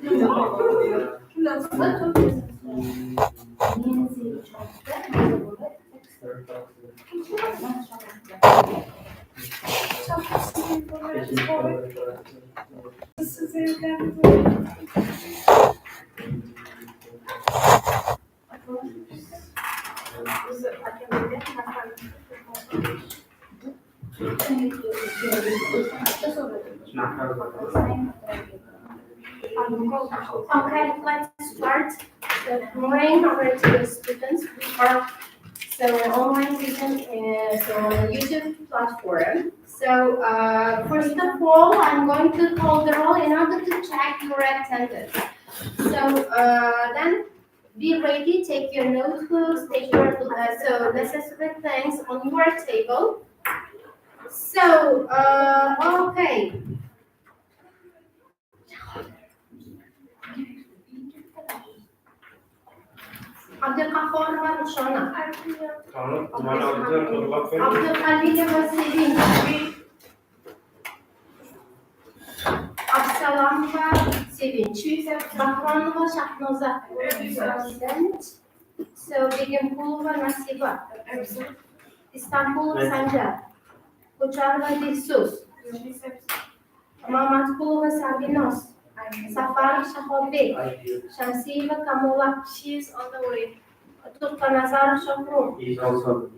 Okay, let's start. Good morning, our dear students. We are an online teaching on a YouTube platform. So first of all, I'm going to call the roll in order to check your attendance. So then be ready, take your notebooks, take your necessary things on your table. So okay. Abdülkahhar ve Uşana. Abdülhalil ve Sevinç. Absalam ve Sevinç. Bahran ve Şahnoza. So Begimkul ve Nasiba. İstanbul ve Sancar. Koçar ve Dilsuz. Mamatkul ve Sabinos. Safar Shahobi. Shamsi ve Kamula. She is on the way. Turkanazar Shahru. He is also.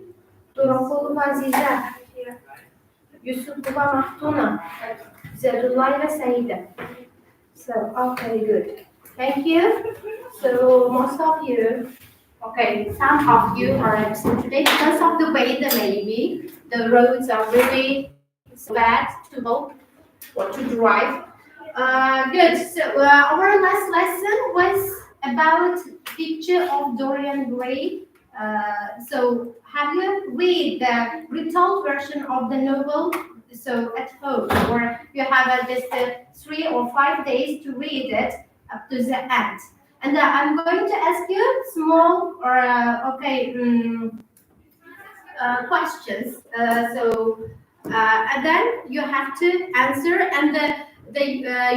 Turokul ve Aziza. Yusuf ve Mahtuna. Zedullah ve Saida. So, okay, good. Thank you. So, most of you, okay, some of you are absent today because of the weather maybe. The roads are really bad to walk or to drive. Good. So our last lesson was about picture of Dorian Gray. So have you read the retold version of the novel? So at home, or you have just 3 or 5 days to read it up to the end. And I'm going to ask you small or questions. And then you have to answer, and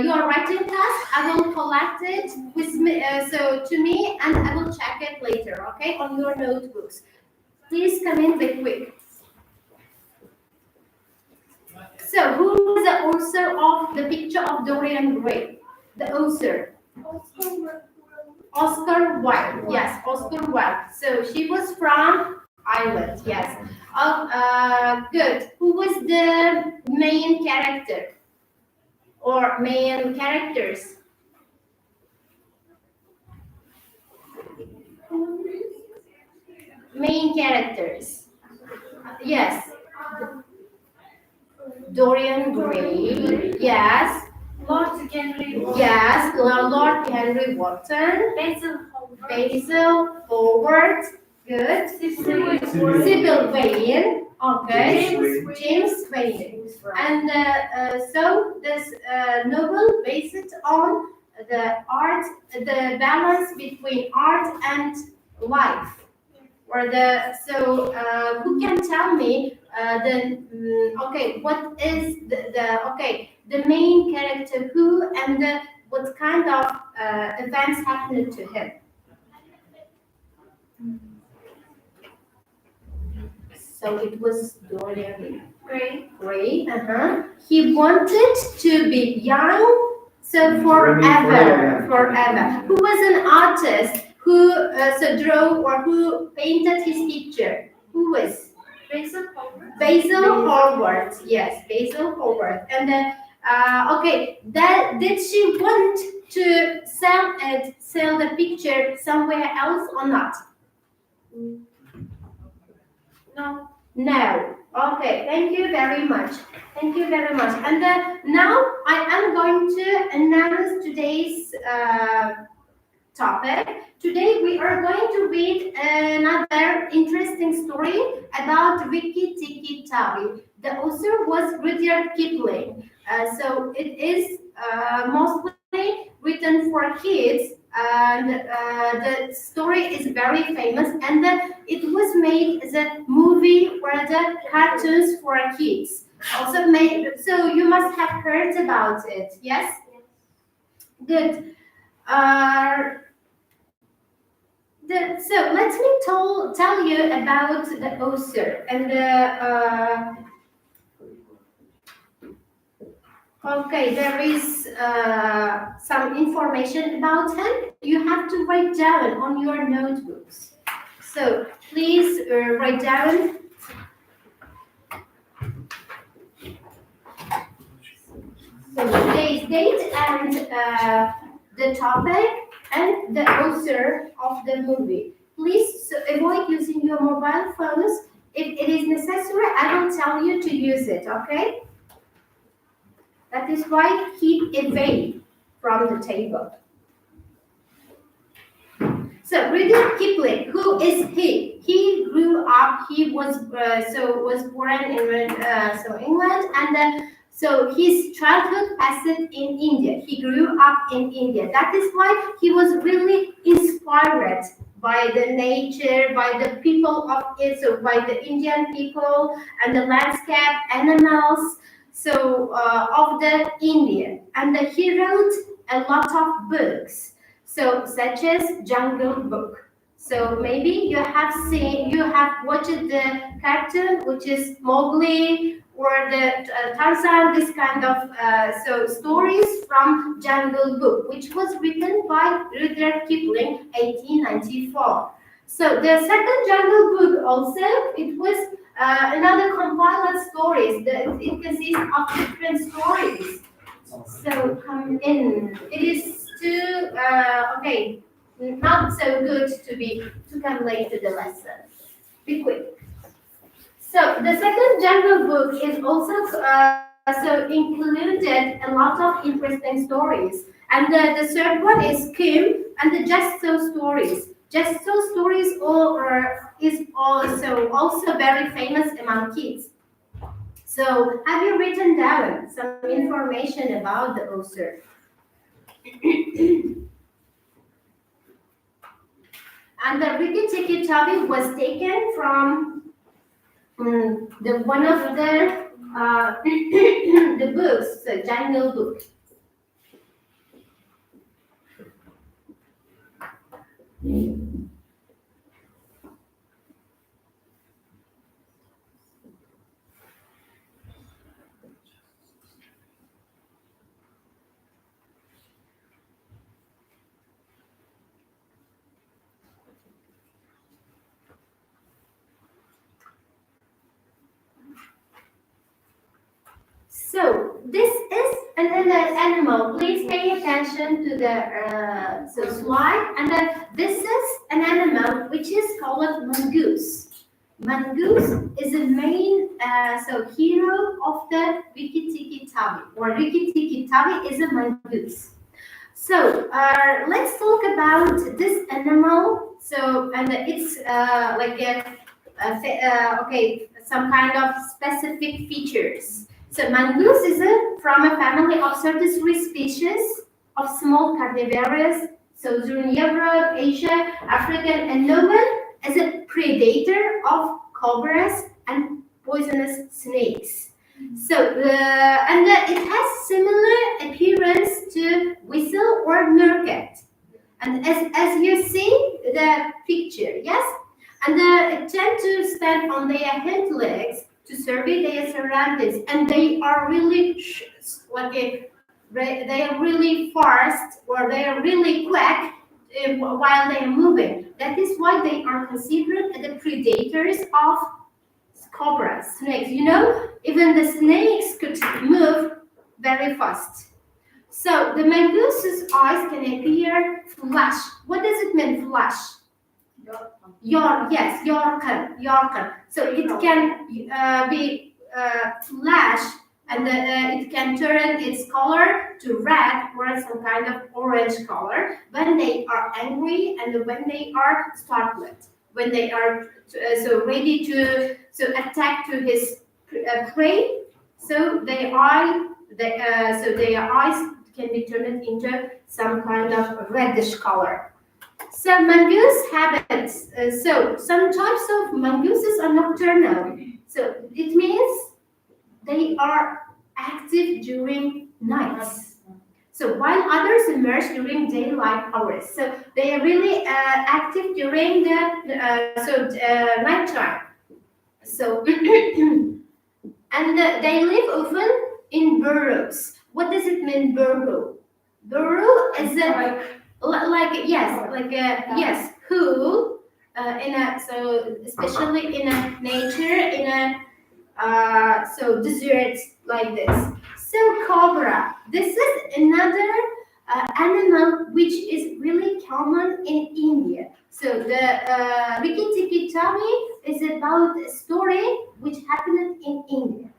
your writing task, I will collect it with me, to me, and I will check it later, okay, on your notebooks. Please come in be quick. So, who is the author of the picture of Dorian Gray? The author? Oscar Wilde. Yes, Oscar Wilde. So, she was from Ireland, yes. Good. Who was the main character? Or main characters? Main characters. Yes. Dorian Gray. Yes. Lord Henry. Yes. Lord Henry Wotton. Basil Hallward. Good. Sybil Vane. Okay. James Vane. And so this novel based on the art, the balance between art and life. Or who can tell me what is the main character who and what kind of events happened to him? So it was Dorian Gray. He wanted to be young, so forever. Who was an artist who drew or who painted his picture? Who was? Basil Hallward. Yes, Basil Hallward. And did she want to sell the picture somewhere else or not? No. Okay, thank you very much. And now I am going to announce today's topic. Today we are going to read another interesting story about Rikki Tikki Tavi. The author was Rudyard Kipling. So it is mostly written for kids, and the story is very famous, and it was made as a movie or the cartoons for kids. Also made, so you must have heard about it, yes? Good. Uh, so let me tell you about the author and the okay, there is some information about him. You have to write down on your notebooks. So please write down so today's date and the topic and the author of the movie. Please avoid using your mobile phones. If it is necessary, I will tell you to use it, okay? That is why keep away from the table. So Rudyard Kipling, who is he? He grew up. He was was born in England, and so his childhood passed in India. He grew up in India. That is why he was really inspired by the nature, by the people of it, so by the Indian people and the landscape, animals, so of the India. And he wrote a lot of books. So, such as Jungle Book. So maybe you have watched the cartoon, which is Mowgli or the Tarzan, this kind of stories from Jungle Book, which was written by Rudyard Kipling, 1894. So the second Jungle Book also, it was another compiled stories. It consists of different stories. So come in. It is too okay, not so good to come late to the lesson. Be quick. So the second Jungle Book is also included a lot of interesting stories, and the third one is Kim and the Just So stories. Just So stories is also very famous among kids. So have you written down some information about the author? And the Rikki Tikki Tavi was taken from the one of the the books, the Jungle Book. So this is an animal. Please pay attention to the slide. And this is an animal which is called mongoose. Mongoose is the main hero of the Rikki Tikki Tavi, or Rikki Tikki Tavi is a mongoose. So let's talk about this animal. So and it's some kind of specific features. So mongoose is from a family of 33 species of small carnivorous, southern Europe, Asia, Africa, and known as a predator of cobras and poisonous snakes. So it has similar appearance to whistle or meerkat. And as you see the picture, yes, and it tend to stand on their hind legs to survey their surroundings, and they are really they are really fast, or they are really quick while they are moving. That is why they are considered the predators of cobras, snakes. You know, even the snakes could move very fast. So the mangoose's eyes can appear flash. What does it mean, flash? Yorker. So it can be flash, and it can turn its color to red or some kind of orange color when they are angry and when they are startled. When they are ready to attack to his prey, so their eyes can be turned into some kind of reddish color. So mongoose habits. So some types of mongooses are nocturnal. So it means they are active during nights. So while others emerge during daylight hours. So they are really active during the nighttime. So and they live often in burrows. What does it mean, burrow? Burrow is like yes, like a yes, who in a so especially in a nature in a so deserts like this. So cobra. This is another animal which is really common in India. So the Rikki Tikki Tavi is about a story which happened in India.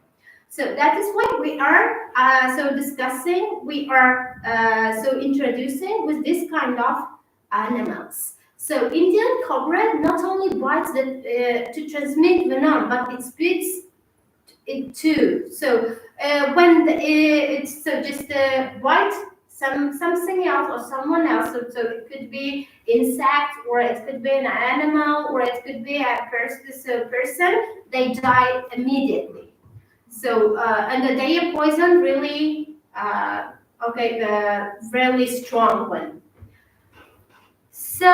So that is why we are so discussing, we are so introducing with this kind of animals. So Indian cobra not only bites to transmit venom, but it spits it too. So when it's so just bite something else or someone else, so it could be insect or it could be an animal or it could be a person, they die immediately. So and the day poison really the really strong one. So,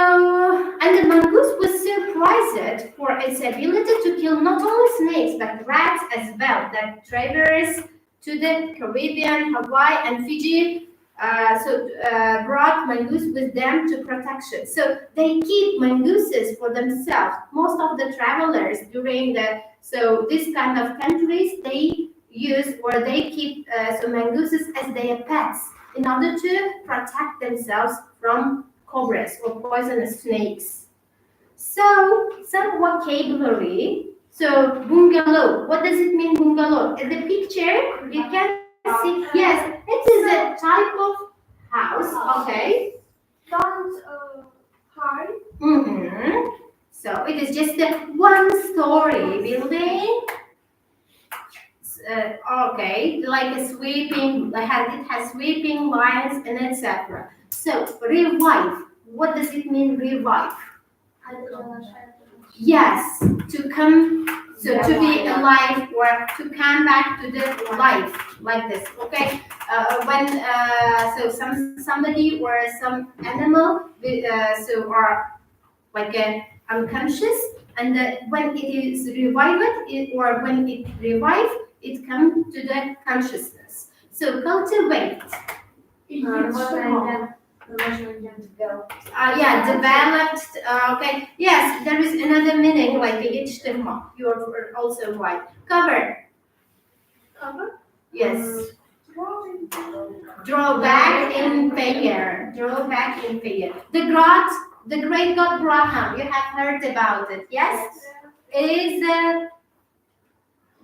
and the mongoose was surprised for its ability to kill not only snakes but rats as well that traverse to the Caribbean, Hawaii, and Fiji. Brought mongoose with them to protection. So they keep mongooses for themselves. Most of the travelers during this kind of countries they use or they keep mongooses as their pets in order to protect themselves from cobras or poisonous snakes. So, some vocabulary. So, bungalow. What does it mean, bungalow? In the picture, you can see. Yes, it is a type of house. Okay. Don't hide. So, it is just a one-story building. Okay, like a sweeping, it has sweeping lines and etc. So, revive. What does it mean, revive? Yes, to come, so to be alive or to come back to the life, like this. Okay, when somebody or some animal are like unconscious, and when it is revived, or when it revives, it comes to the consciousness. So cultivate. Developed. Okay. Yes, there is another meaning like yetiştirme. You are also right. Cover. Cover? Yes. Draw back in figure. Draw back in figure. The great god Brahma. You have heard about it. Yes. It is the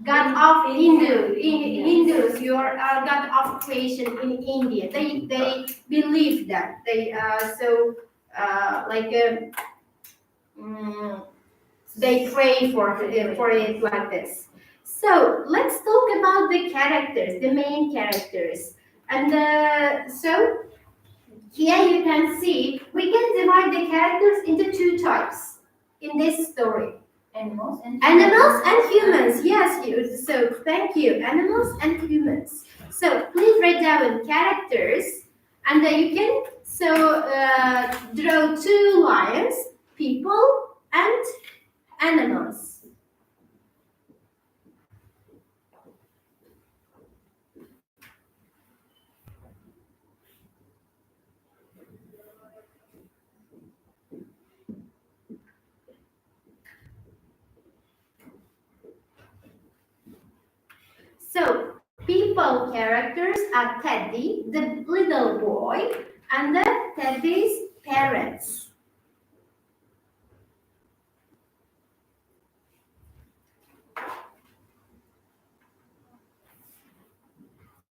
god of Hindus. You are a god of creation in India. They believe that they pray for it like this. So let's talk about the characters, the main characters, and so here you can see we can divide the characters into two types in this story. Animals and humans. Yes, so thank you. Animals and humans. So please write down characters, and you can draw two lines: people and animals. So, people characters are Teddy, the little boy, and the Teddy's parents.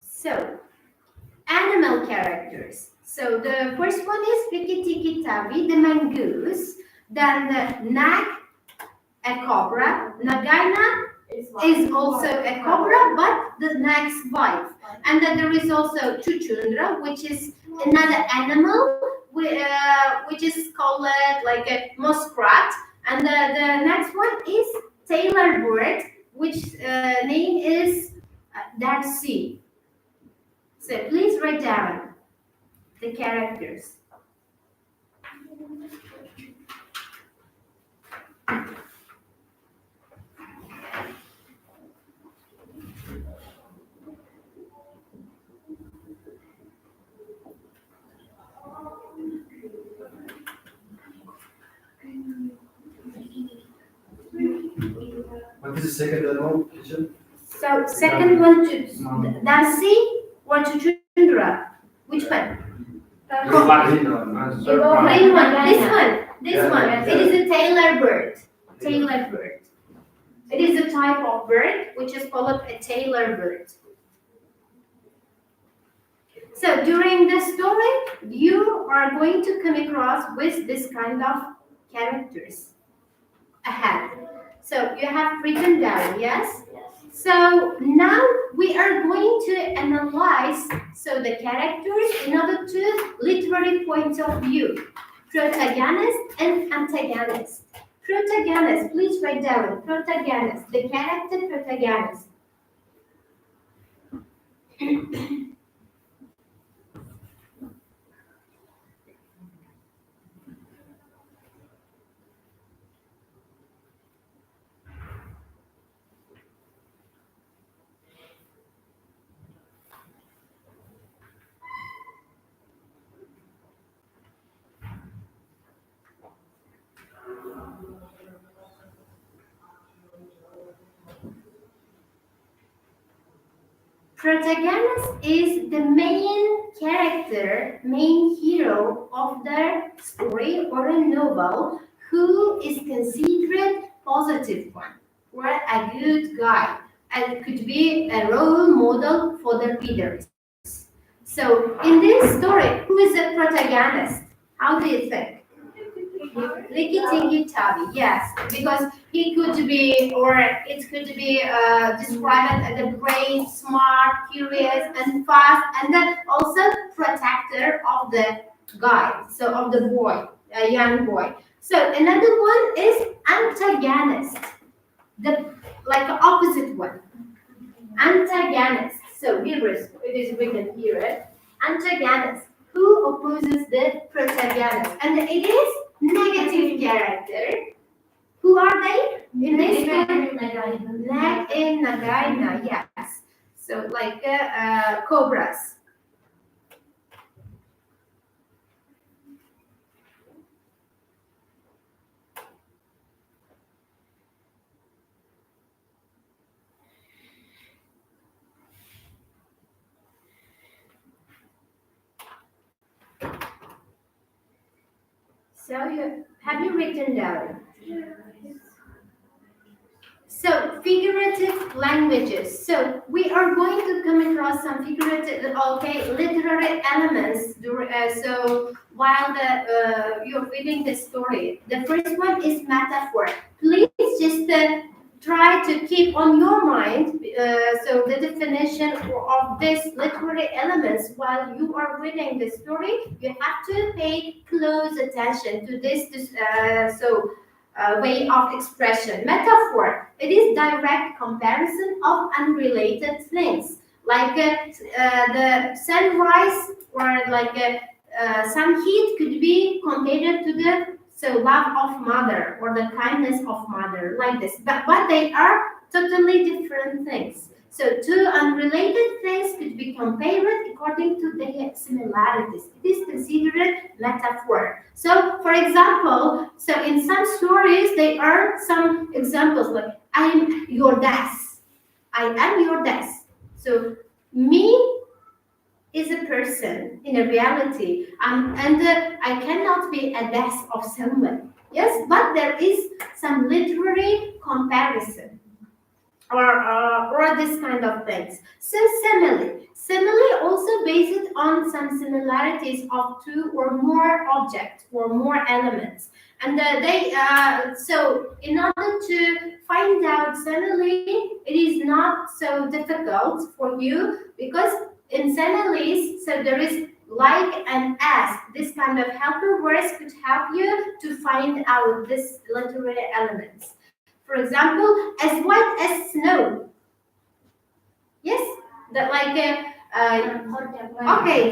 So, animal characters. So, the first one is Rikki Tikki Tavi, the mongoose, then the nag, a cobra, Nagaina is also a cobra, but the nag's wife. And then there is also chuchundra, which is another animal, which is called like a muskrat. And the next one is tailor bird, which name is darsi. So please write down. the characters. What is the second one, teacher? So second one to darsi or to chundra. Which one? Green one. This one. It is a tailor bird. Tailor bird. It is a type of bird which is called a tailor bird. So during the story, you are going to come across with this kind of characters ahead. So you have written down, yes? So now we are going to analyze the characters in order to literary point of view. Protagonist and antagonist. Protagonist, please write down. Protagonist, the character protagonist. Protagonist is the main character, main hero of the story or a novel who is considered positive one or a good guy and could be a role model for the readers. So in this story, who is the protagonist? How do you think? Rikki Tikki Tavi, yes, because he could be, or it could be described as a brave, smart, curious, and fast, and then also protector of the guy, so of the boy, a young boy. So another one is antagonist, the like the opposite one, antagonist. So here it is written here, antagonist, who opposes the protagonist, and it is negative character. Who are they? In this Nag in Nagaina, yes. So like cobras. So have you written down? So figurative languages. So we are going to come across some figurative, literary elements. So while you're reading the story, the first one is metaphor. Please just try to keep on your mind the definition of these literary elements while you are reading the story. You have to pay close attention to this way of expression. Metaphor, it is direct comparison of unrelated things, like the sunrise or like some heat could be compared to the love of mother or the kindness of mother, like this. But they are totally different things. So two unrelated things could be compared according to their similarities. It is considered metaphor. So, for example, so in some stories, there are some examples like, I am your desk. I am your desk. So, me is a person in a reality, and I cannot be a desk of someone. Yes, but there is some literary comparison or this kind of things. So simile also based on some similarities of two or more objects or more elements, and so in order to find out simile, it is not so difficult for you because in similes, so there is like and as. This kind of helper words could help you to find out this literary elements. For example, as white as snow. Yes, that like Okay,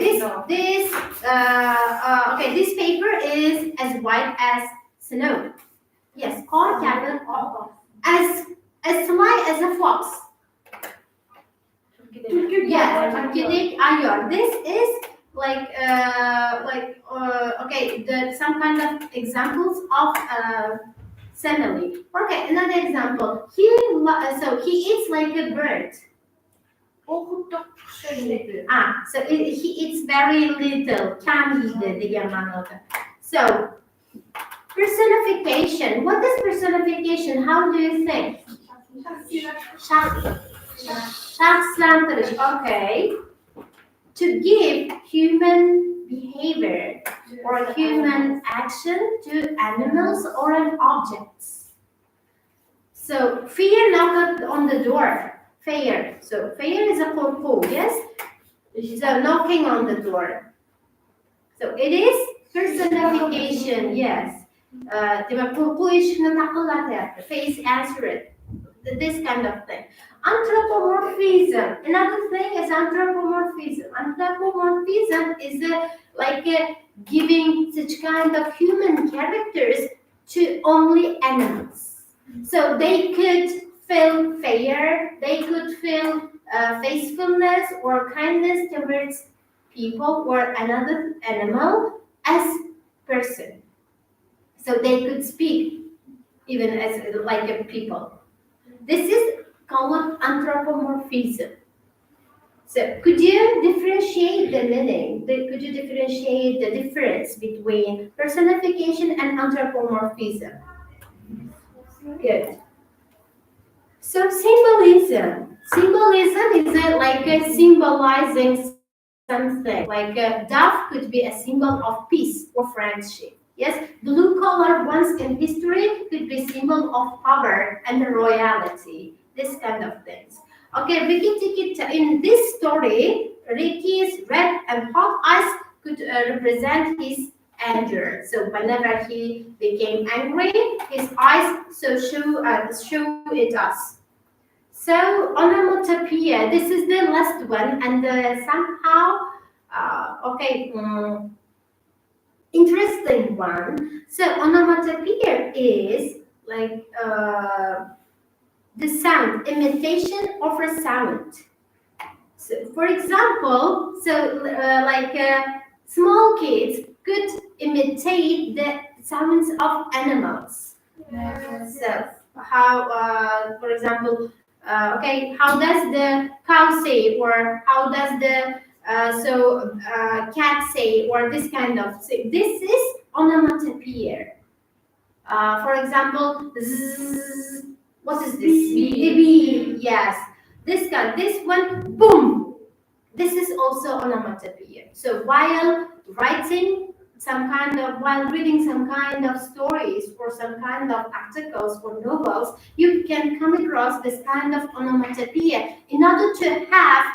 this paper is as white as snow. Yes, called cabin as sly as a fox. Yes, Turkic ayor. This is some kind of examples of simile. Okay, another example. He eats like a bird. So he eats very little. Can yedi degan ma'noda. So personification. What is personification? How do you think? Şahslandırış. Okay. To give human behavior or human action to animals or an objects. So fear knocked on the door. Fear. So fear is a korku, yes? So knocking on the door. So it is personification, yes. Face answer it. This kind of thing. Anthropomorphism. Another thing is anthropomorphism. Anthropomorphism is giving such kind of human characters to only animals. So they could feel fear, they could feel faithfulness or kindness towards people or another animal as person. So they could speak even as like a people. This is called anthropomorphism. So could you differentiate the meaning? Could you differentiate the difference between personification and anthropomorphism? Good. So symbolism. Symbolism is like a symbolizing something. Like a dove could be a symbol of peace or friendship. Yes, blue color once in history could be symbol of power and royalty. This kind of things. Okay, Rikki Tikki Tavi. In this story, Rikki's red and hot eyes could represent his anger. So whenever he became angry, his eyes show it us. So onomatopoeia. This is the last one, and somehow, interesting one. So onomatopoeia is like the sound, imitation of a sound. So, for example, small kids could imitate the sounds of animals. So how, for example, how does the cow say, or how does the cat say, or this kind of thing. This is onomatopoeia. For example, zzz, what is this? Bee. Yes. This one, boom. This is also onomatopoeia. So while reading some kind of stories or some kind of articles or novels, you can come across this kind of onomatopoeia in order to have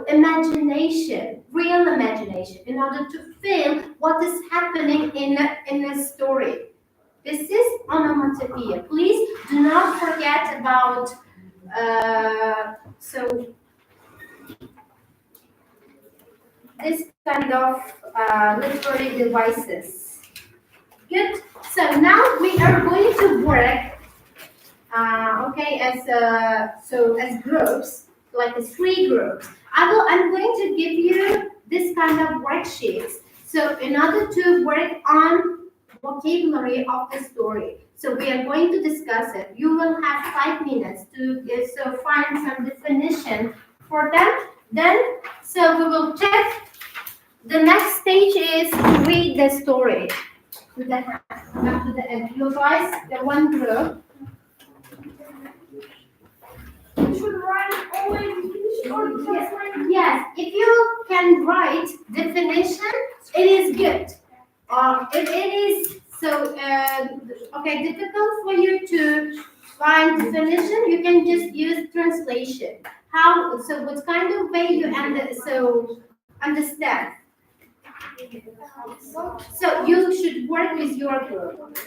imagination, real imagination, in order to feel what is happening in a story. This is onomatopoeia. Please do not forget about this kind of literary devices. Good. So now we are going to work, as groups, like as 3 groups. I'm going to give you this kind of worksheets. So in order to work on vocabulary of the story. So we are going to discuss it. You will have 5 minutes to find some definition for them. Then, we will check. The next stage is to read the story. After you guys, the one group. You should write all English or translate. Yes, if you can write definition, it is good. If it is difficult for you to find definition, you can just use translation. What kind of way you understand? So you should work with your group.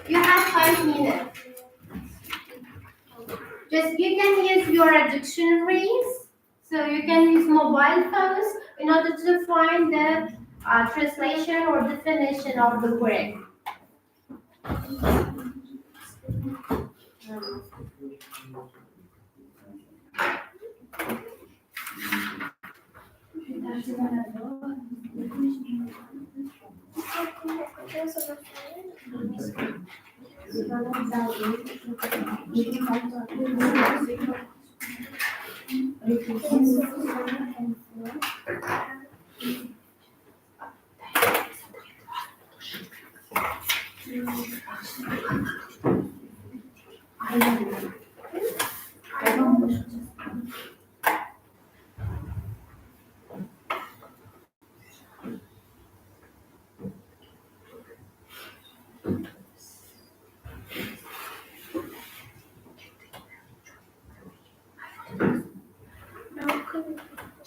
You have 5 minutes. Just you can use your dictionaries. So you can use mobile phones in order to find the translation or definition of the word.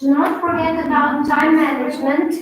Do not forget about time management.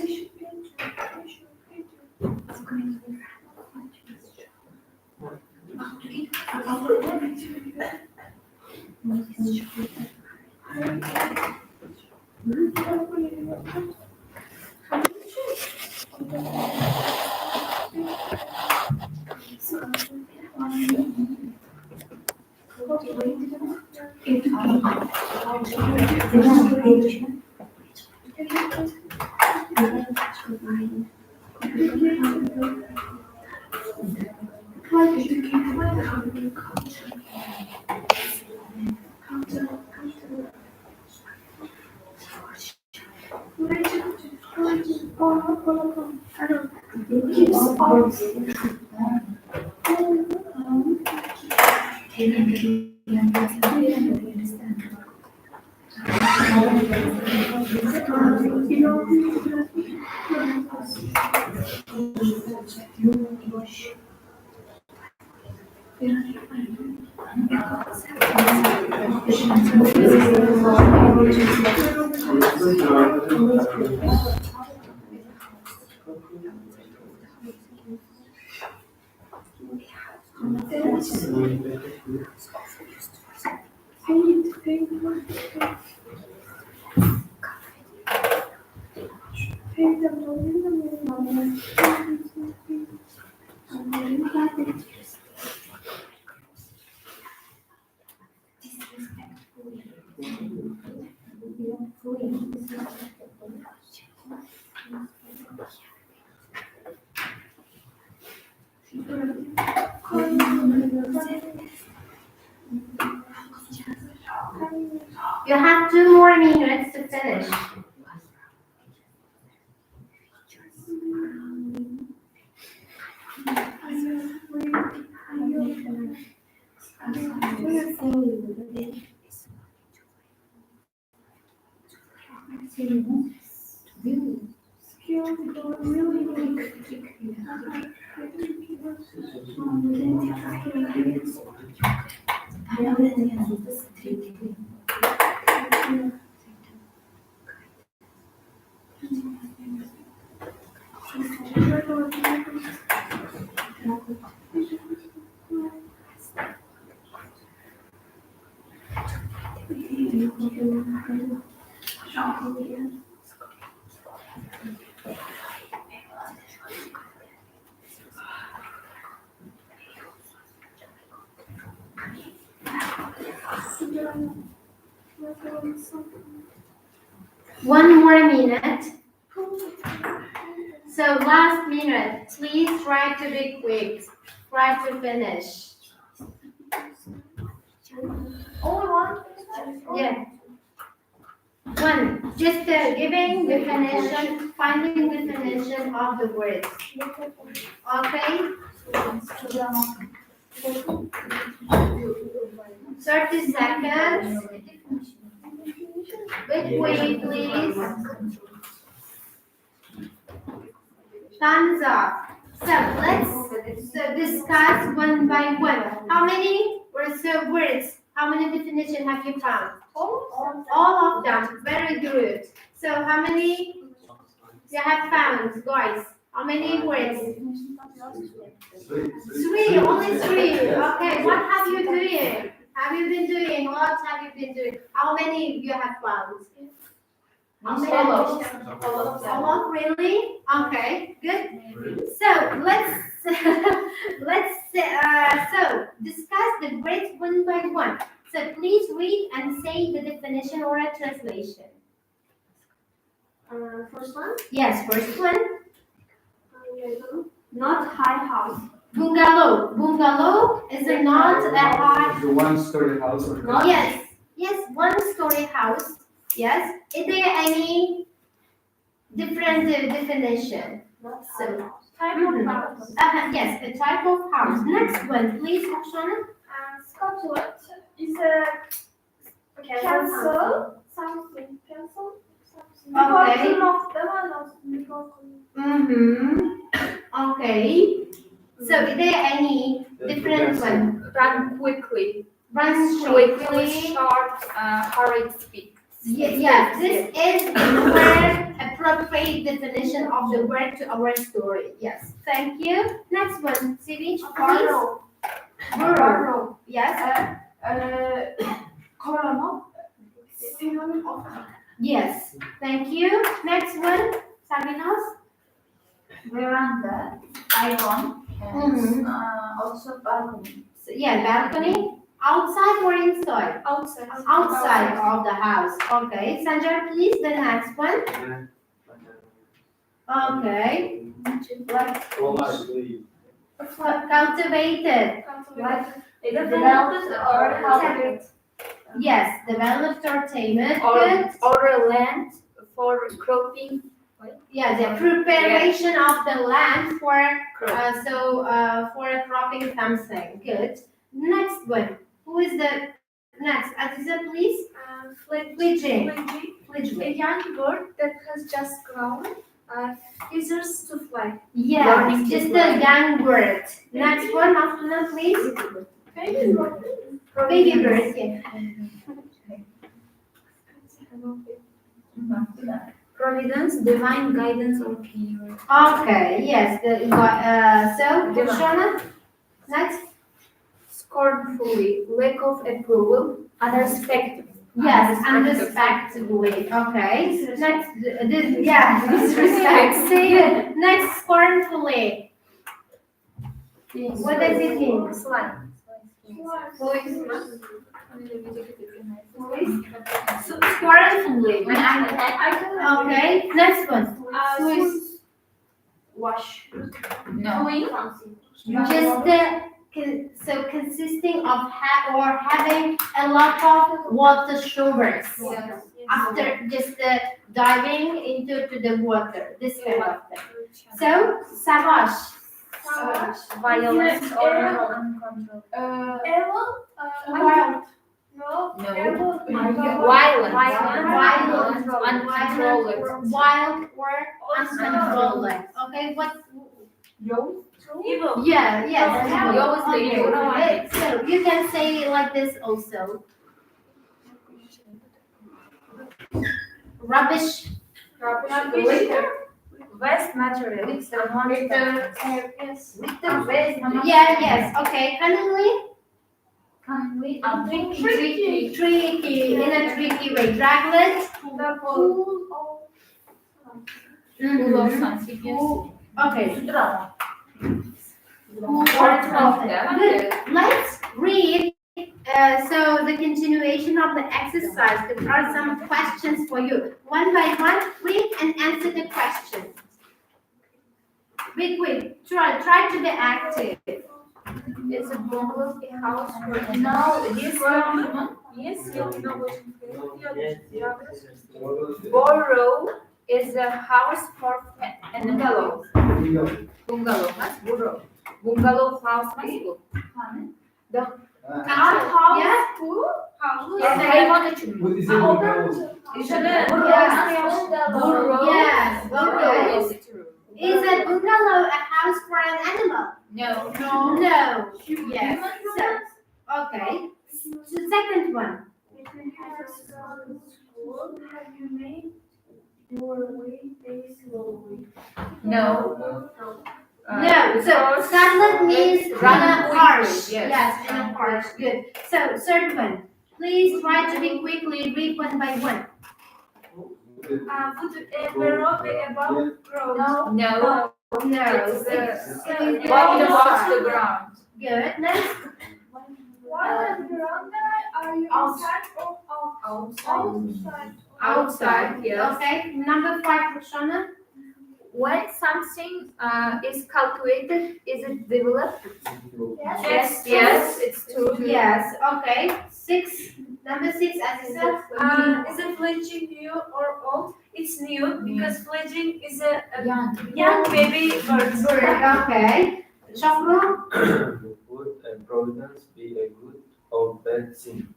You have 2 more minutes to finish. One more minute. So last minute, please try to be quick. Try to finish. Only one? Yeah. One, just giving definition, finding definition of the words. Okay? 30 seconds. Be quick, please. Thumbs up. So let's discuss one by one. How many words? How many definitions have you found? All of them. Very good. So how many you have found, guys? How many words? 3. Only 3. Okay. What have you doing? Have you been doing? What have you been doing? How many you have found? How many? A lot, really? Okay, good. So let's discuss the words one by one. So please read and say the definition or a translation. First one. Yes, first one. Not high house. Bungalow. Bungalow is not a high. The one-story house or Yes, yes, one-story house. Yes. Is there any different definition? Not So, Type of house. yes, a type of house. Next one, please, Oksana. Scotland is a castle. Something. Castle. Okay. Of the Okay. So, is there any different one? Run quickly. Run Quickly, quickly. short, hurried speak. Yes, this is the word appropriate definition of the word to our story. Yes, thank you. Next one, Sivich, please. Burrow. Yes. Korama. Synonym of Yes, thank you. Next one, Sabinos. Veranda, iron, and also balcony. So, yeah, balcony. Outside or inside? outside. Outside of the house. Okay, Sanjar, please, the next one. Okay. Cultivated. Developed or cultivated. Yes, developed or tamed. Or, Good. or land for cropping. Yeah, the preparation of the land for for cropping something. Good. Next one. Who is the next? Aziza, please. Fledgling. A Fledgling. young bird that has just grown feathers to fly. Yeah, Learning to just fly. a young bird. Next one, after that, please. Baby bird. Baby bird. Yeah. Providence, divine guidance or care. Okay. Yes. So, Shona. Next. Scornfully, lack of approval, unrespectful. Yes, unrespectfully. Okay. Next, disrespect. Say it. Next, scornfully. What does it mean? Slang. Scornfully. I Okay. Next one. Swiss wash. No. Just so consisting of having a lot of water showers after just diving into the water. This kind of thing. So savage. Violence or uncontrolled. Wild. No. Violent. Uncontrolled. Wild or uncontrolled. Okay, what? Evil. Yeah, yes. You always say Okay, evil. right. So you can say like this also. Rubbish. Waste material. Yes. Yeah, yes. Okay, cunningly. Tricky. In a tricky way. Draglet. Full of something. Okay. Yeah. Good. Let's read. So the continuation of the exercise. There are some questions for you. One by one, read and answer the question. Quick. Try to be active. It's a bungalow, a house for now. This one. Yes, you know what. Borrow is a house for animals. Bungalow, mas burro. Bungalow house mas burro. Yeah. Hayvan için. What is it? Bungalow? Burro. Yes. Okay. Is true. Is a bungalow a house for an animal? No. No. Yes. So, okay. So second one. Have you made your way slowly? No. No. So silent means run in a quickly, harsh. yes. Yes, in a harsh. harsh. Good. So third one. Please try to be quickly. Read one by one. Would a barrow be above ground? No. No. It's bottom of the ground. Good. Next. What veranda are you inside or outside? Outside, yes. Okay. Number 5, Roshana. When something is calculated, is it developed? Yes, it's true. Yes. Okay. 6. Number 6, Aziza. Is a fledgling new or old? It's new because fledgling is a Young. young baby bird. Okay. Chakra. Would providence be a good or bad thing?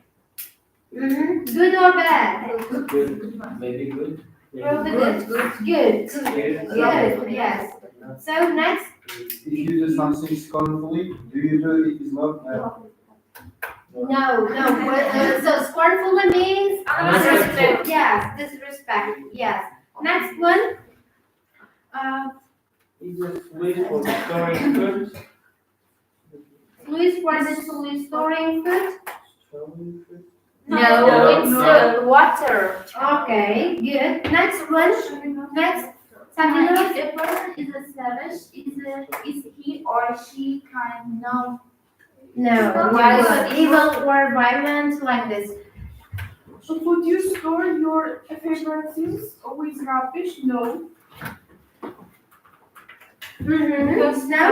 Good or bad? Good, maybe good. Good. Good. Good. Yes. So next. If you do something scornfully, do you do it is not No. So scornfully means Disrespect. yes, disrespect. Yes. Next one. Is a fluid for storing food? Fluid for the storing food. Storing food? No, it's water. Okay. Good. Next one. Next. Sabina. If a person is a savage, is he or she kind? No. No. Violent. Evil or violent like this. So would you store your favorite things with rubbish? No. Mm-hmm. No.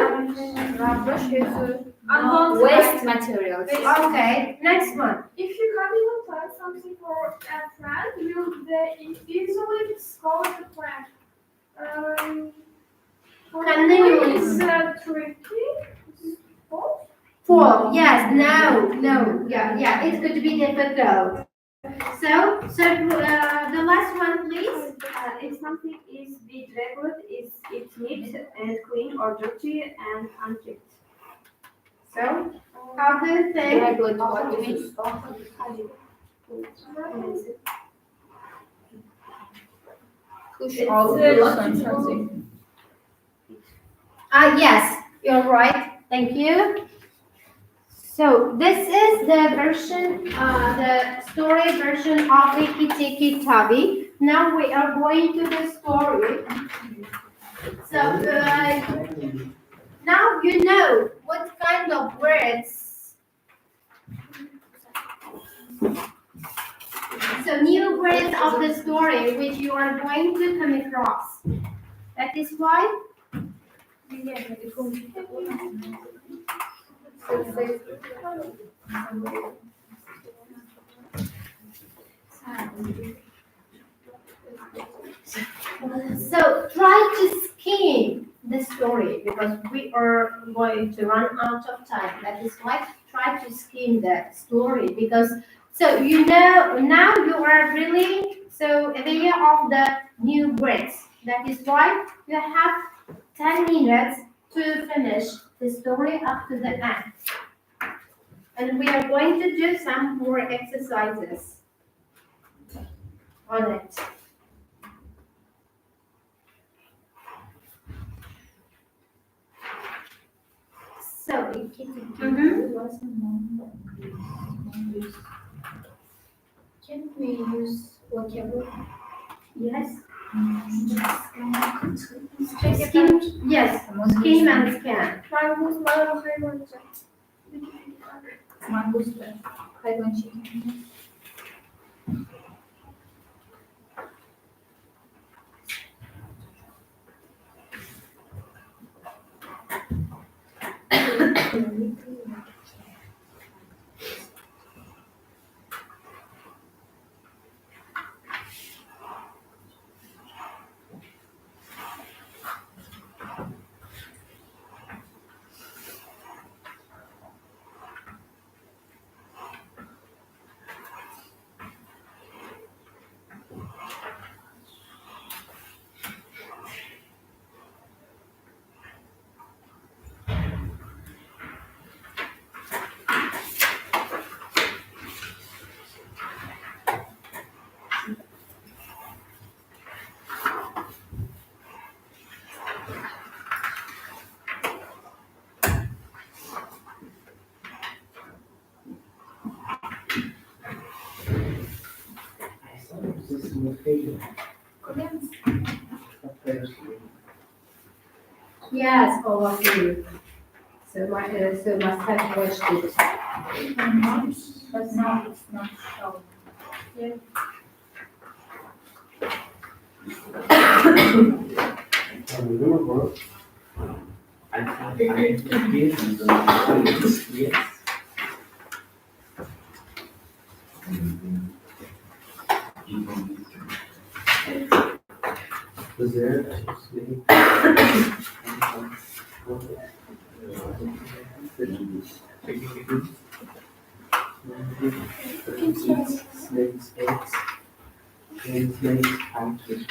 Rubbish is Unwanted Waste item. materials. Okay. Next one. If you can even plant something for a friend, will they easily discover the plant? Can they is tricky? Oh, Four. Yes. No. Yeah. It could be difficult. So the last one, please. if something is with regular, is it neat and clean or dirty and unkept? So how do you think? Regulate what do you mean? Push all the something. Yes, you're right. Thank you. So this is the version, the story version of Rikki Tikki Tavi. Now we are going to the story. So now you know what kind of words. So new words of the story which you are going to come across. That is why. So try to skim the story because we are going to run out of time. That is why try to skim the story because so you know now you are really so aware of the new words. That is why you have 10 minutes to finish the story up to the end. And we are going to do some more exercises on it. So, Can we use vocabulary? yes, Peki skim, yes, skim and scan. maymun hayvancı. Manguslar. Hayvan çekimi. Yes, all of you. So must have watched it. But now it's not shown. Yes. Snakes, eggs, and snakes out with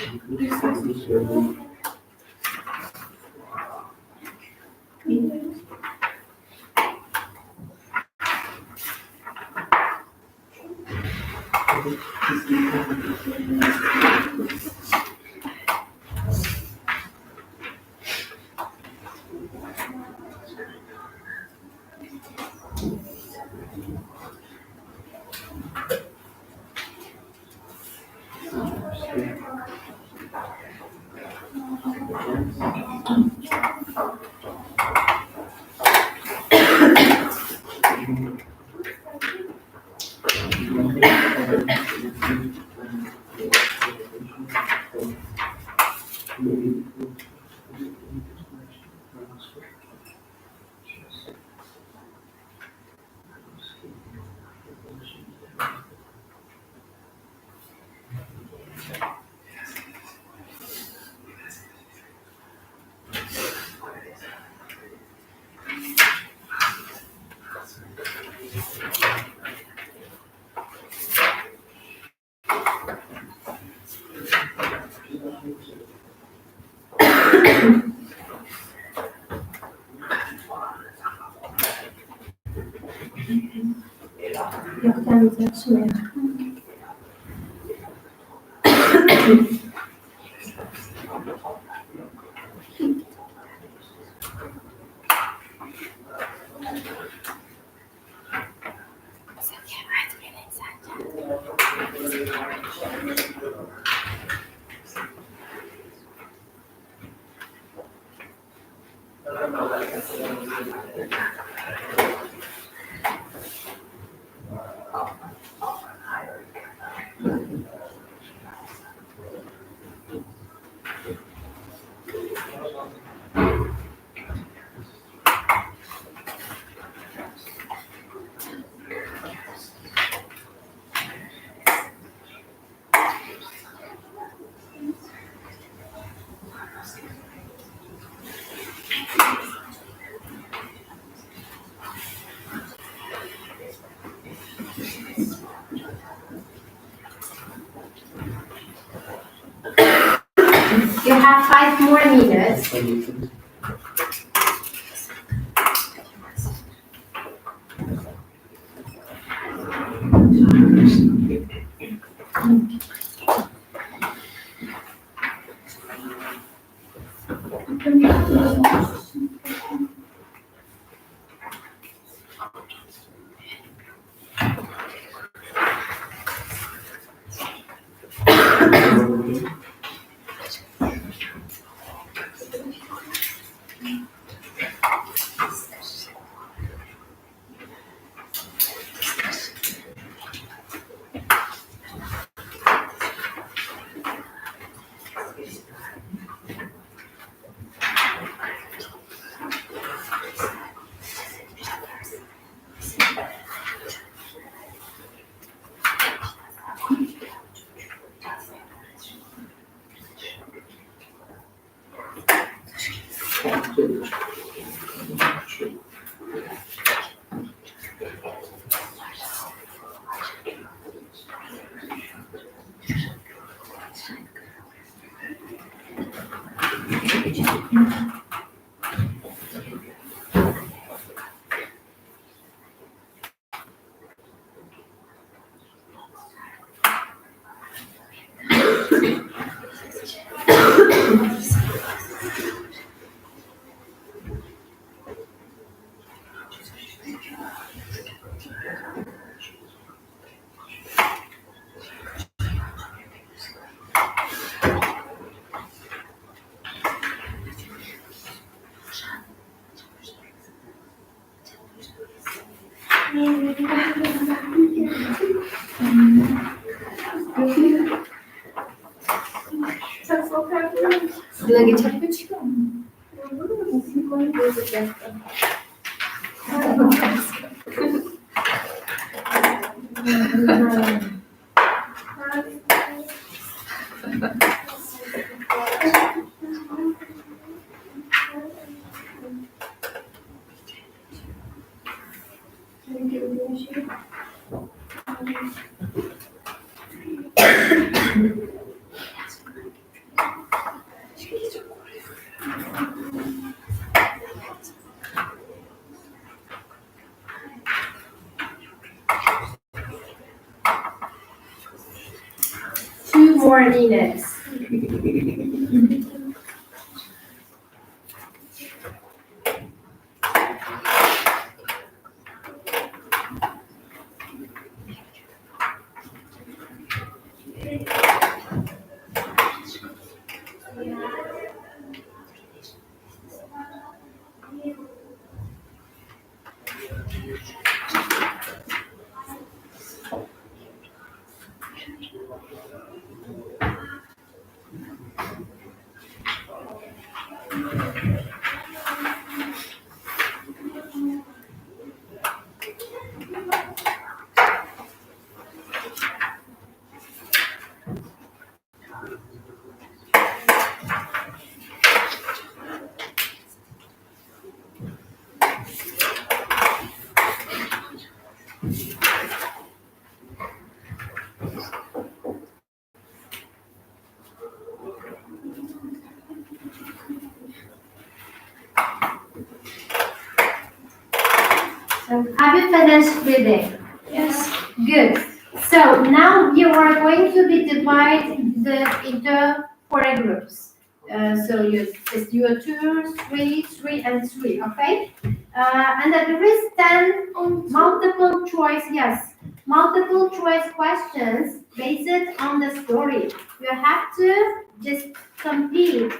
You have 5 more minutes. Lagi capek juga. Two more minutes. Have you finished reading? Yes. Good. So now you are going to be divided into 4 groups. So you are 2, 3, 3, and 3. Okay. And then there is 10 multiple choice. Yes, multiple choice questions based on the story. You have to just compete.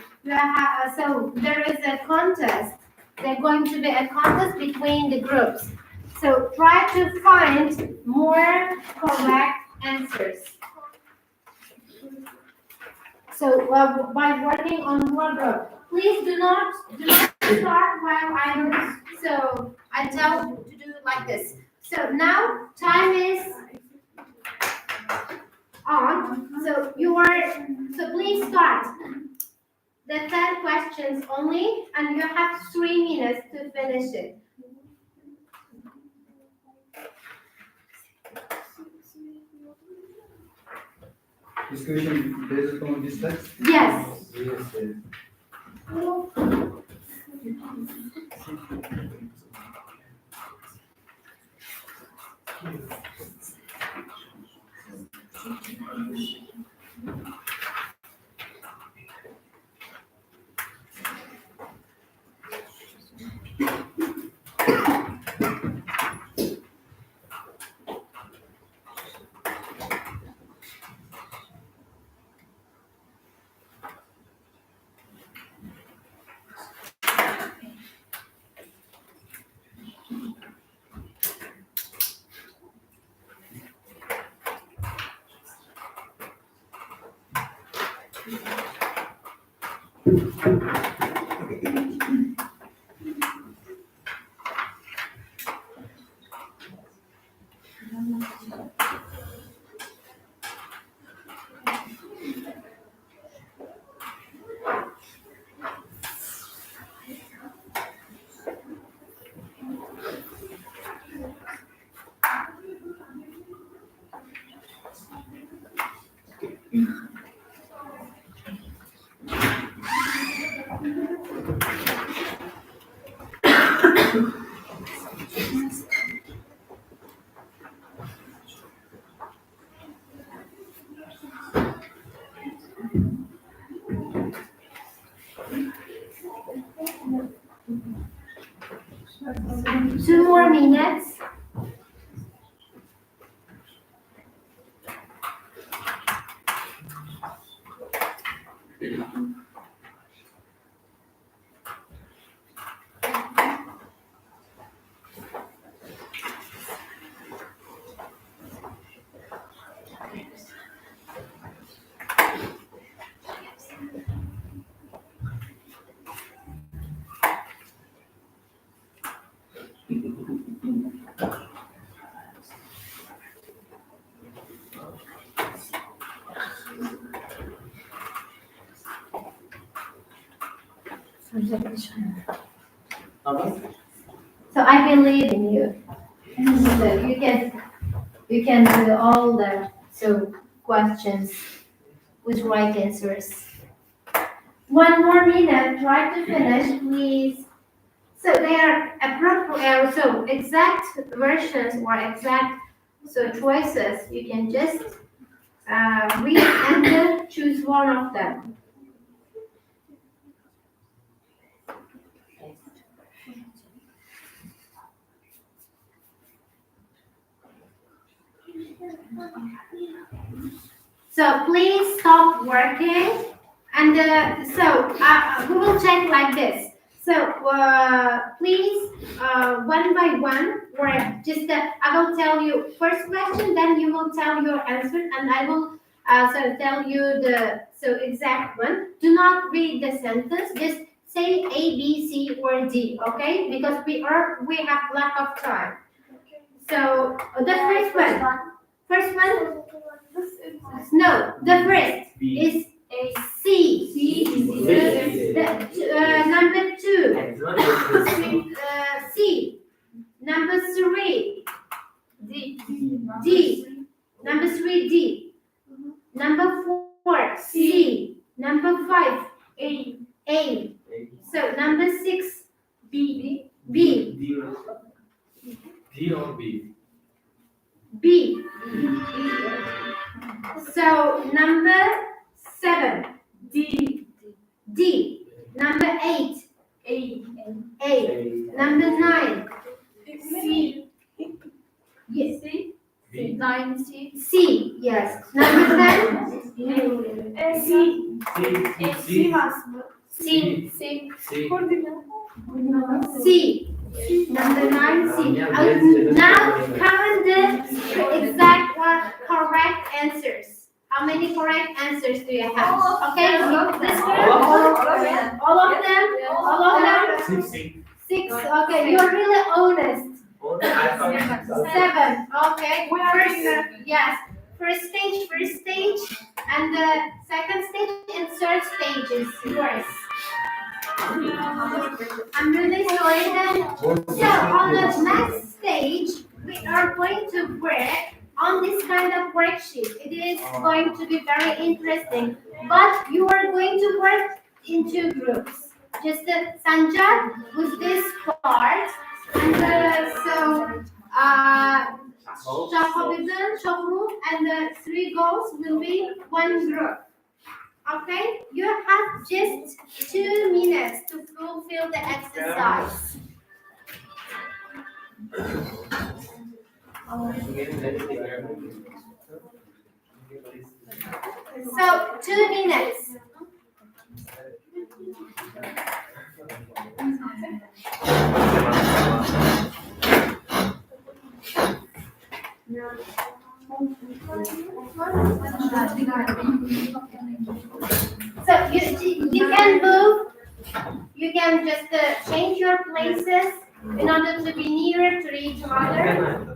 So there is a contest. There's going to be a contest between the groups. So try to find more correct answers. So by working on one group, please do not start while I'm. So I tell you to do like this. So now time is on. So so please start. The 10 questions only, and you have 3 minutes to finish it. This question based on this text? Yes. Yes. Two more minutes. So I believe in you. So you can do all the questions with right answers. One more minute. Try to finish, please. So they are appropriate. So exact versions or exact choices. You can just read and then choose one of them. So please stop working, and we will check like this. So please, one by one, or just I will tell you first question, then you will tell your answer, and I will tell you the exact one. Do not read the sentence. Just say A, B, C, or D. Okay, because we have lack of time. So the first one. First one. No, the first is C. Number 2. C. Number 3. D. Number 3. D. Number 4. C. Number 5. A. So number 6. B. D or B? B. So number 7. D. Number 8. A. Number 9. C. Yes. B. 9 C. C. Yes. Number 10. C. C. was mı? C. C. C. C. Number 9. C. Now count the exact or correct answers. How many correct answers do you have? Okay. This one. All of them. All of them. 6. Okay. You are really honest. 7. Okay. Yes. First stage, and the second stage and third stage is yours. I'm really sorry then. So on the next stage, we are going to work on this kind of worksheet. It is going to be very interesting, but you are going to work in 2 groups. Just Sanjay with this part, and Shahobidin, Shohru, and the 3 girls will be 1 group. Okay? You have just 2 minutes to fulfill the exercise. So 2 minutes. So you can move. You can just change your places in order to be nearer to each other.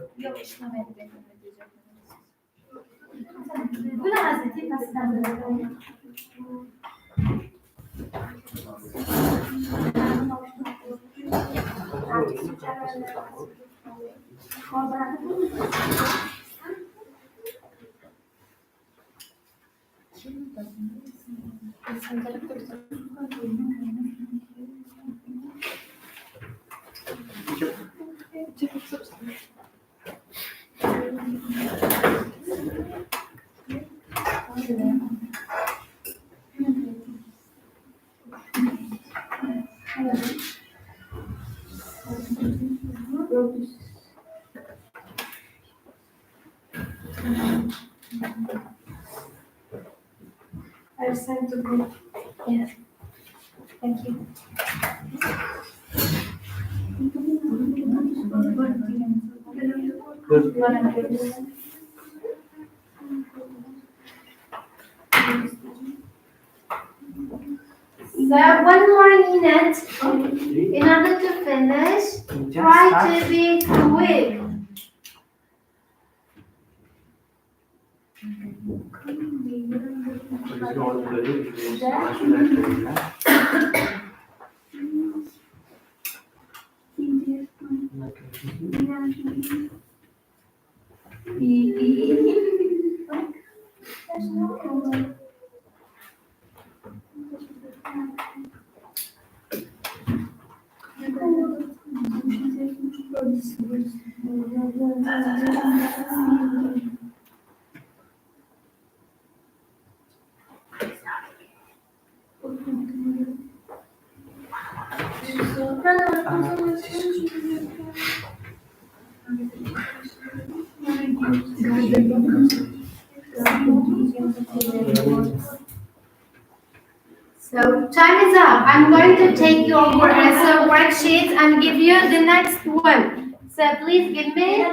I've sent to group. Yeah. Thank you. So 1 more minute in order to finish. Try to be quick. So time is up. I'm going to take your worksheets and give you the next one. So please give me.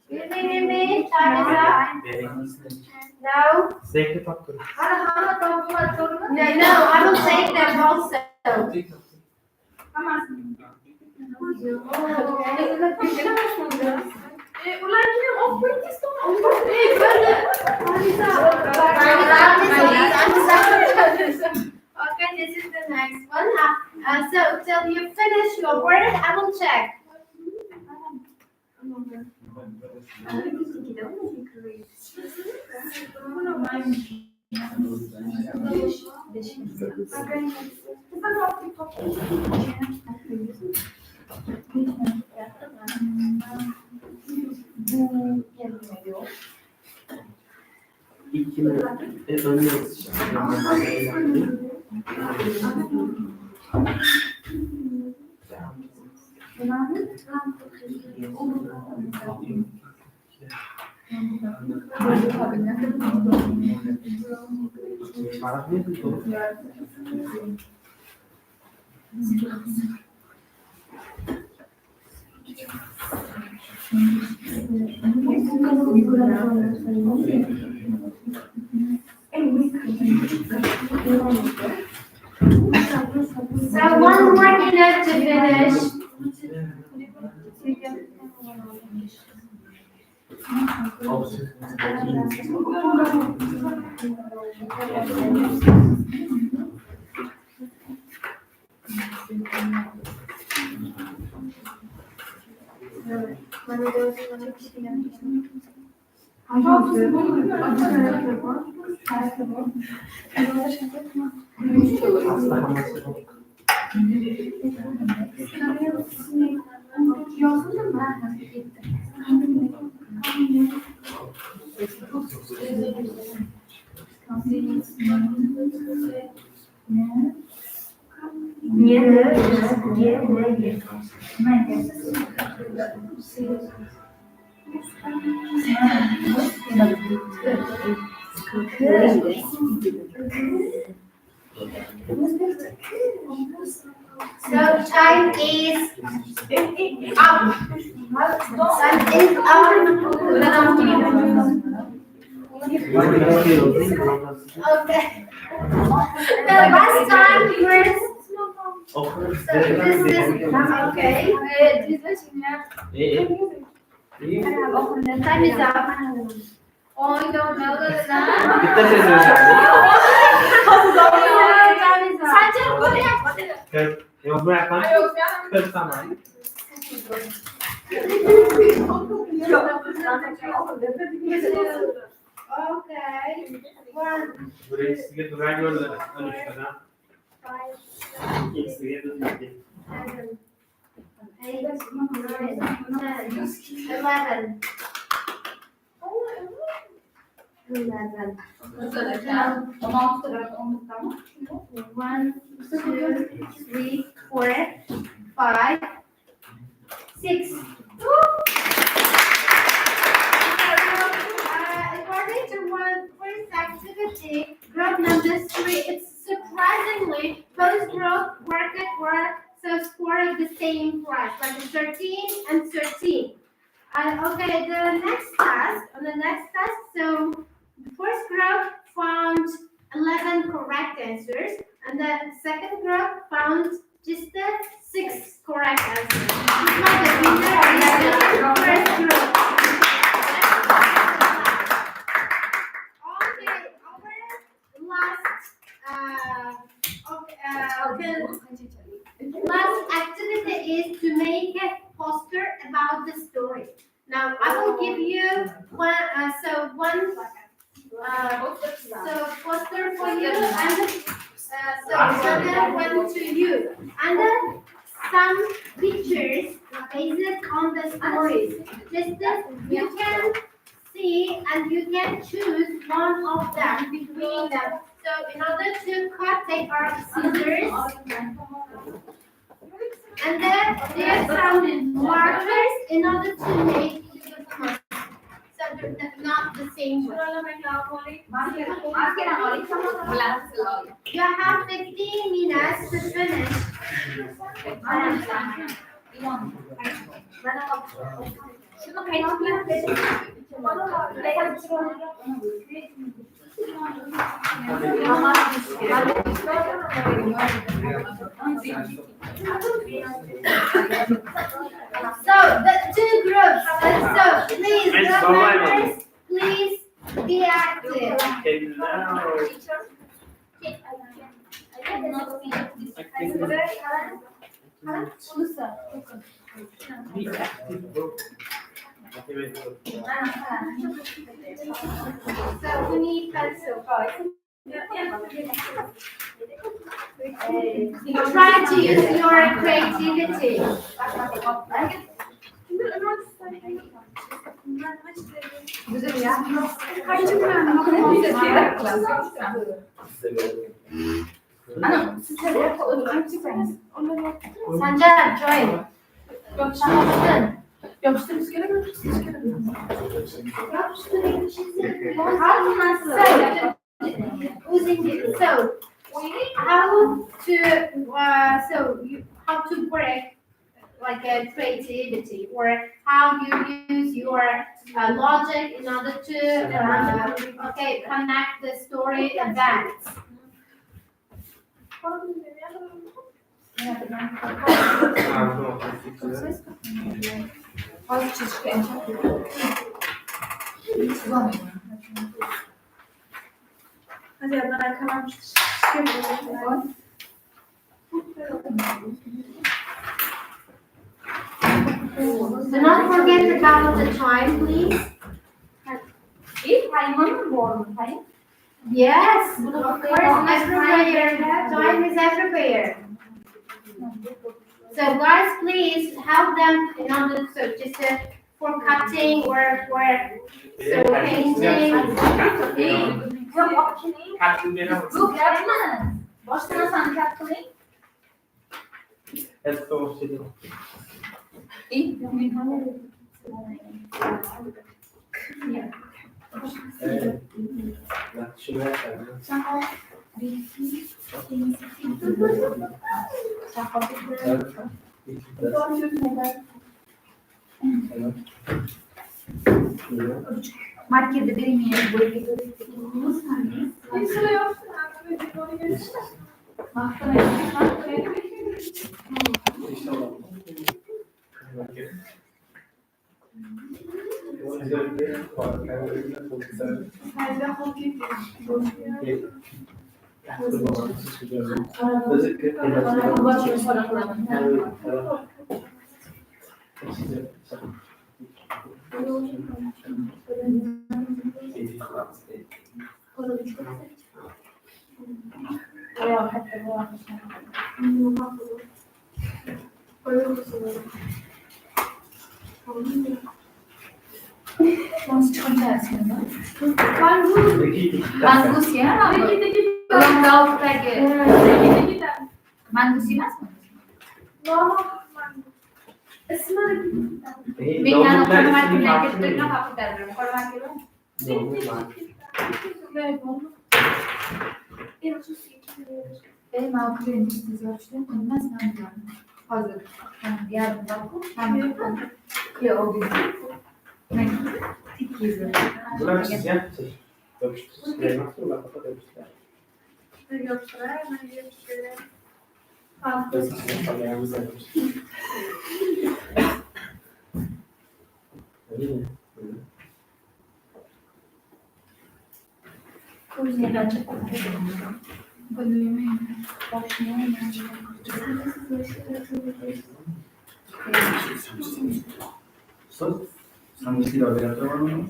Give me. Time is up. No. No, I will take them also. Okay, this is the next one. So till you finish your word, I will check. So 1 more minute to finish. So time is up. Time is up. Okay. The last time first. So this is okay. Time is up. Oh, don't know Okay. 1, 2, 3, 4, 5, 6, 7, 8, 9, 10, 11. 11. 1, 2, 3, 4, 5, 6. According to one first activity, group number 3, it's surprisingly both group work at work, so score the same price, like 13 and 13. Okay, the next task, so the first group found 11 correct answers, and the second group found just the 6 correct answers. This was the winner of the first group. Last activity is to make a poster about the story. Now I will give you one, poster for you, and another one to you, and then some pictures based on the stories. Just you can see and you can choose one of them between them. So in order to cut, take our scissors, and then there's some markers in order to make the cut. So they're not the same way. You have 15 minutes to finish. So the two groups. So please, group members, please be active. So we need pencil. Try to use your creativity. Sancar, join. So how to break like a creativity, or how you use your logic in order to connect the story events. Do not forget about the time, please. Yes, of course, everywhere. Time is everywhere. So guys, please help them in order for cutting or for painting. Markette benim yerim böyle. Nasıl çıkacağız şimdi? Mangus ya. Ulang tahun lagi. Mangus sih mas? Bingano korma kita kita apa kita korma kita? Benim alkılarım istiyorsun. Olmaz mı? Hazır. Yarın bakın. Ya o gün. Bunlar siz yaptınız. Yapıştırma, kapat yapıştır. Sanki laboratuvar var mı?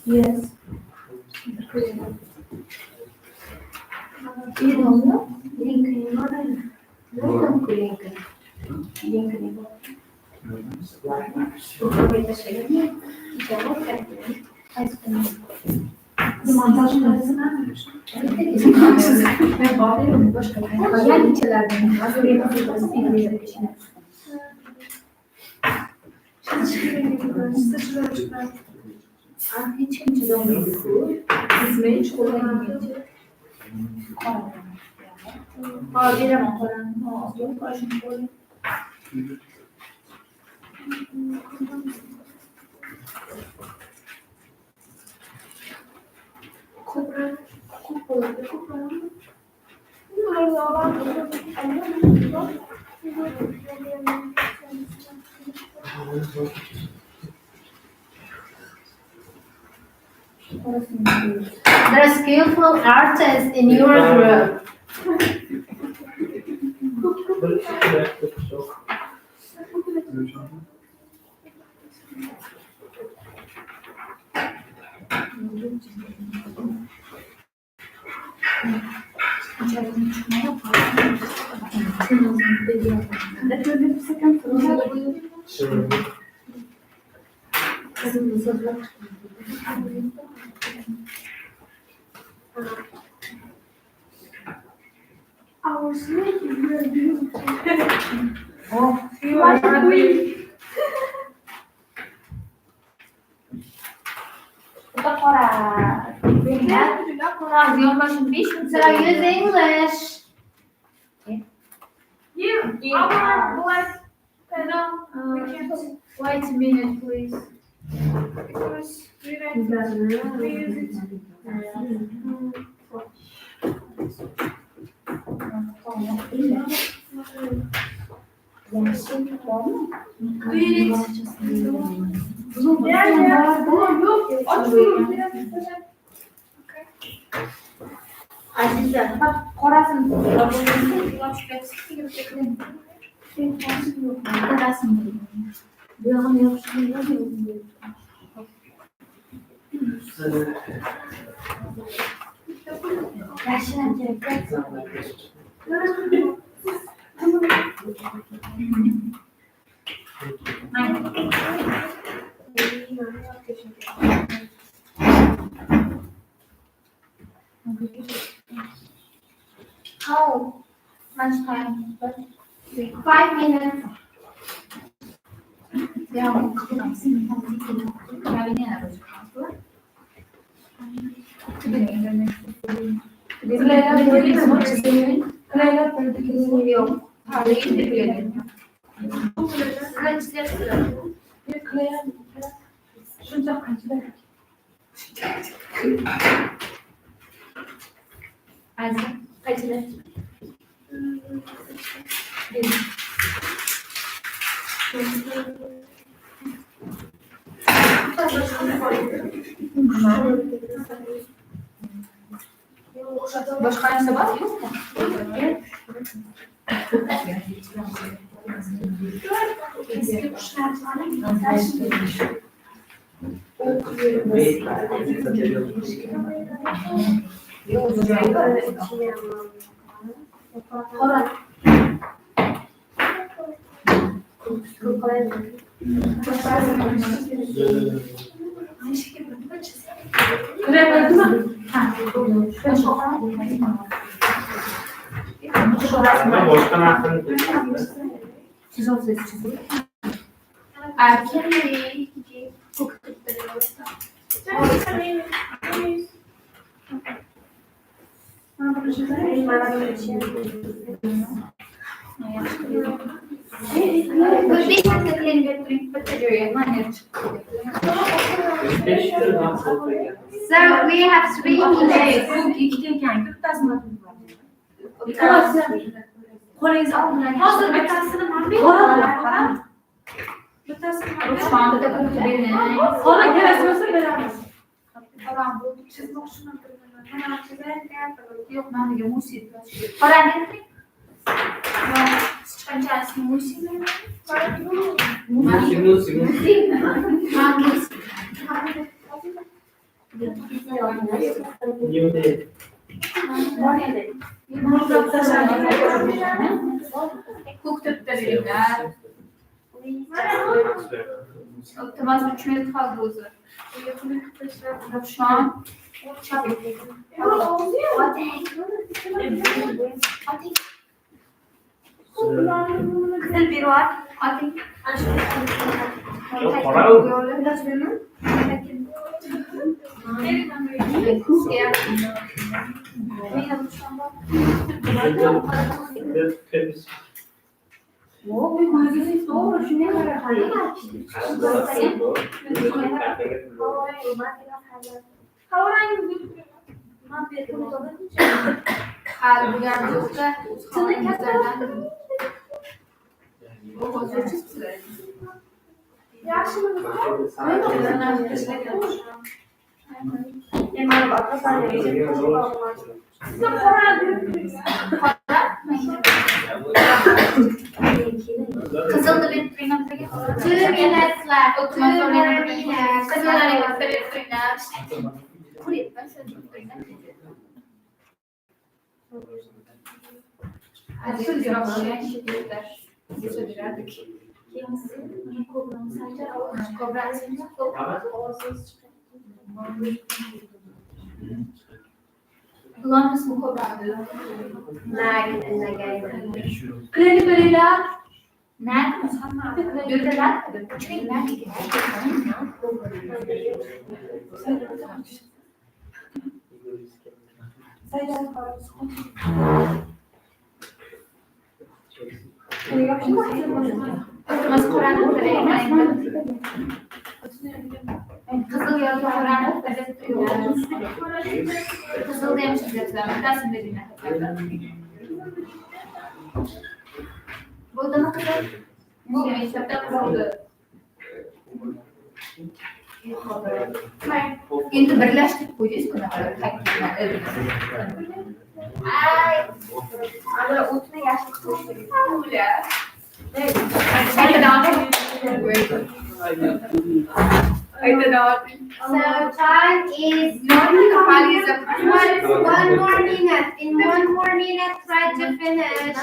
Yes. İyi oldu. Lincoln var mı? Lincoln. The skillful artist in your group. Our snake is very beautiful. You are ugly. So use English. You, our black pedal, we can't. Wait a minute, please. Because we use it. Azize, bak korasın. How much time? 5 minutes. Yok. Tarihi de bilelim. Başka aynı var yok mu? Erken So we have 3 minutes. Şu anda da 41 ne? Yok ben de musi. New day. Hukuk bilimler. İltimas 3 minut kaldı uzun. Şu an Kızıl bir var. hadi. Hal bu yardımcıda Kızıldı bir printer. 2 minutes left. 2 Oturma more zorunda minutes. Kızıldı bir printer. Kurye ben sözcük printer. Hadi göster. Kullanmış mı kobra? Nag in the game. Nerede? Dürdeler. Çünkü nerede? Oturması Kur'an'ın Kızıl yazı Kur'an'ın Kızıl demişim yazılarım. Dersim dediğine kadar. Burada ne kadar? Bu meşhapta kuruldu. Endi birlashtirib qo'yingiz bunaqa ay ana o'tni yashil So time is one more minute. In 1 more minute, try to finish.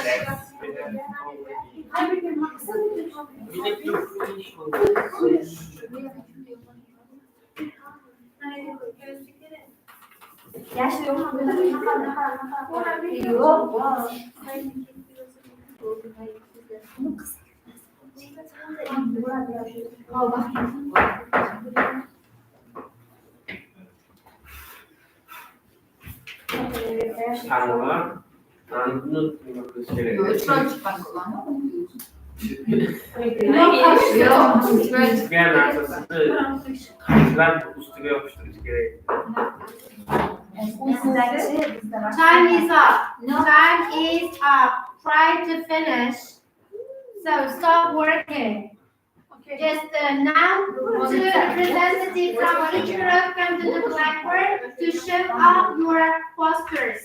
Time is up. Time is up. Try to finish. So stop working. Just now, two representatives from each group come to the blackboard to show off your posters.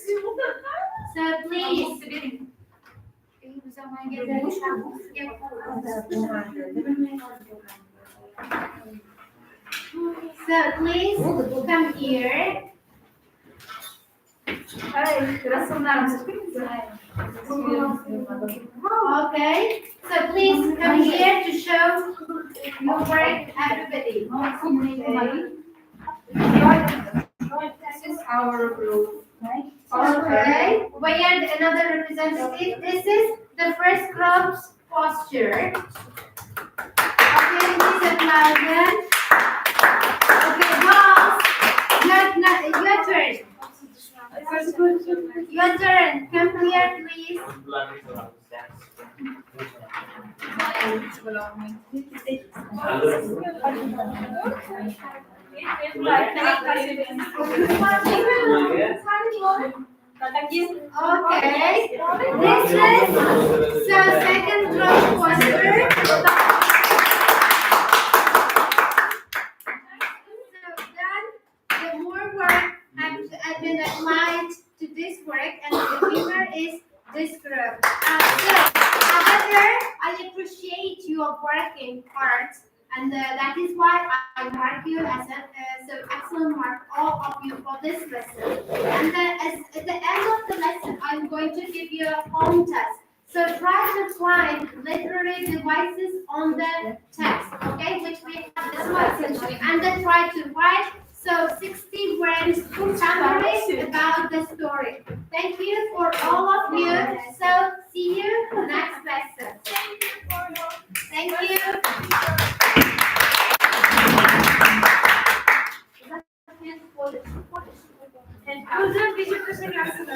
So please. So please come here. Okay. So please come here to show your work, everybody. This is our group. Okay. We had another representative. This is the first group's posture. Okay, please applaud them. Okay, boss. Your turn. Your turn. Come here, please. Okay. This is so second group posture. So then the more work has been applied to this work, and the winner is this group. However, I appreciate your working hard, and that is why I mark you as so excellent mark all of you for this lesson. And at the end of the lesson, I'm going to give you a home test. So try to find literary devices on the text, okay, which we have discussed, and then try to write 60 words summary about the story. Thank you for all of you. So see you next lesson. Thank you. Kızım bir şey gelsin.